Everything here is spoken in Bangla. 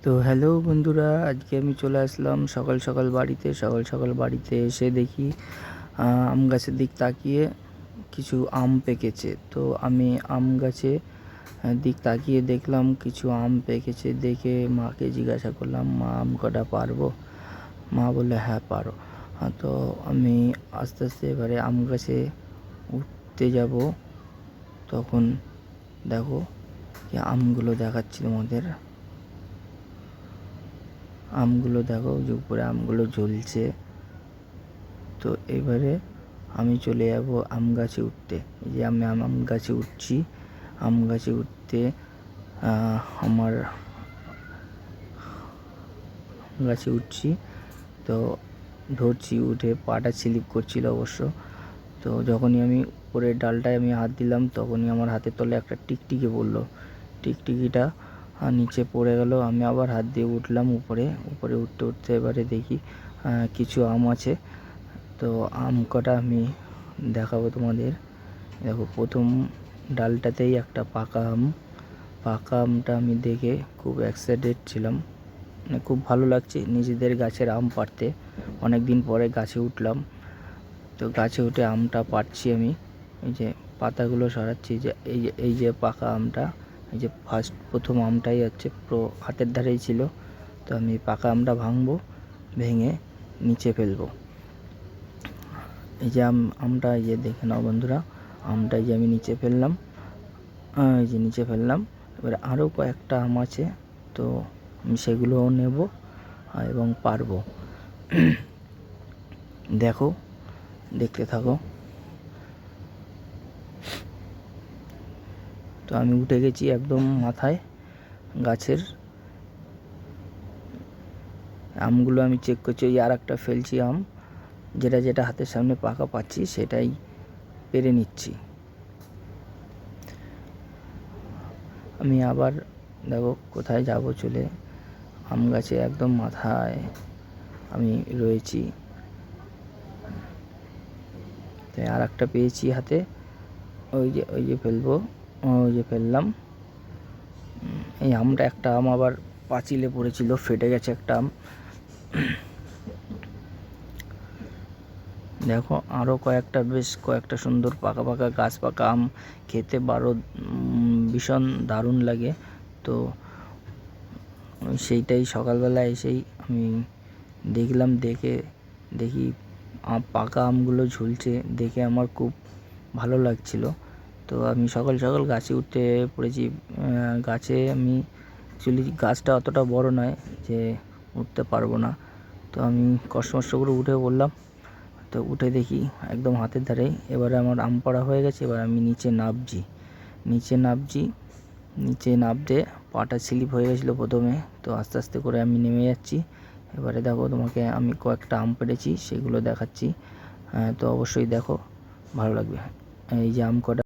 তো হ্যালো বন্ধুরা, আজকে আমি চলে আসলাম সকাল সকাল বাড়িতে এসে দেখি আম গাছের দিক তাকিয়ে কিছু আম পেকেছে। তো আমি আম গাছে দিক তাকিয়ে দেখলাম কিছু আম পেকেছে। দেখে মাকে জিজ্ঞাসা করলাম, মা আম কটা পারবো? মা বললে হ্যাঁ পারো। তো আমি আস্তে আস্তে এবারে আম গাছে উঠতে যাব। তখন দেখো যে আমগুলো দেখাচ্ছি তোমাদের। আমগুলো দেখো যে উপরে আমগুলো ঝুলছে। তো এবারে আমি চলে যাব আম গাছে উঠতে। এই যে আমি আম গাছে উঠছি। আম গাছে উঠতে আমার গাছে উঠছি, তো ধরছি, উঠে পাটা স্লিপ করছিল অবশ্য। তো যখনই আমি উপরের ডালটায় আমি হাত দিলাম, তখনই আমার হাতের তলে একটা টিকটিকি পড়লো। টিকটিকিটা নিচে পড়ে গেল। আমি আবার হাত দিয়ে উঠলাম উপরে উঠতে উঠতে এবারে দেখি কিছু আম আছে। তো আম কটা আমি দেখাবো তোমাদের। দেখো, প্রথম ডালটাতেই একটা পাকা আমটা আমি দেখে খুব এক্সাইটেড ছিলাম, মানে খুব ভালো লাগছে নিজেদের গাছের আম পাড়তে। অনেক দিন পরে গাছে উঠলাম। তো গাছে উঠে আমটা পাড়ছি আমি। এই যে পাতাগুলো সরাচ্ছি, যে এই যে পাকা আমটা, এই যে প্রথম আমটাই হচ্ছে পুরো হাতের ধারেই ছিল। তো আমি পাকা আমটা ভাঙবো, ভেঙে নিচে ফেলবো। এই যে আমটা, এই যে দেখে নাও বন্ধুরা, আমটা এই যে আমি নিচে ফেললাম। এই যে নিচে ফেললাম। এবারে আরও কয়েকটা আম আছে, তো আমি সেগুলোও নেব এবং পারবো। দেখো, দেখতে থাকো। তো আমি উঠে গেছি একদম মাথায় গাছের। আমগুলো আমি চেক করছি, ওই আর একটা ফেলছি আম, যেটা হাতের সামনে পাকা পাচ্ছি সেটাই পেরে নিচ্ছি। আমি আবার দেখো কোথায় যাব চলে, আম গাছে একদম মাথায় আমি রয়েছি। তাই আর একটা পেয়েছি হাতে, ওই যে ফেলবো, ওই যে ফেললাম। এই আমটা, একটা আম আবার পাঁচিলে পড়েছিল, ফেটে গেছে একটা আম। দেখো আরও বেশ কয়েকটা সুন্দর পাকা পাকা গাছ পাকা আম, খেতে ভীষণ দারুণ লাগে। তো সেইটাই সকালবেলা এসেই আমি দেখলাম, দেখি পাকা আমগুলো ঝুলছে, দেখে আমার খুব ভালো লাগছিল। তো আমি সকাল সকাল গাছে উঠতে পড়েছি। গাছে আমি অ্যাকচুয়ালি গাছটা অতটা বড় নয় যে উঠতে পারবো না। তো আমি কষ্ট করে উঠে পড়লাম। তো উঠে দেখি একদম হাতের ধারে। এবারে আমার আম পাড়া হয়ে গেছে। এবার আমি নিচে নামতে পাটা স্লিপ হয়ে গেছিলো প্রথমে। তো আস্তে আস্তে করে আমি নেমে যাচ্ছি। এবারে দেখো, তোমাকে আমি কয়েকটা আম পেড়েছি সেগুলো দেখাচ্ছি। তো অবশ্যই দেখো, ভালো লাগবে। এই যে আম কটা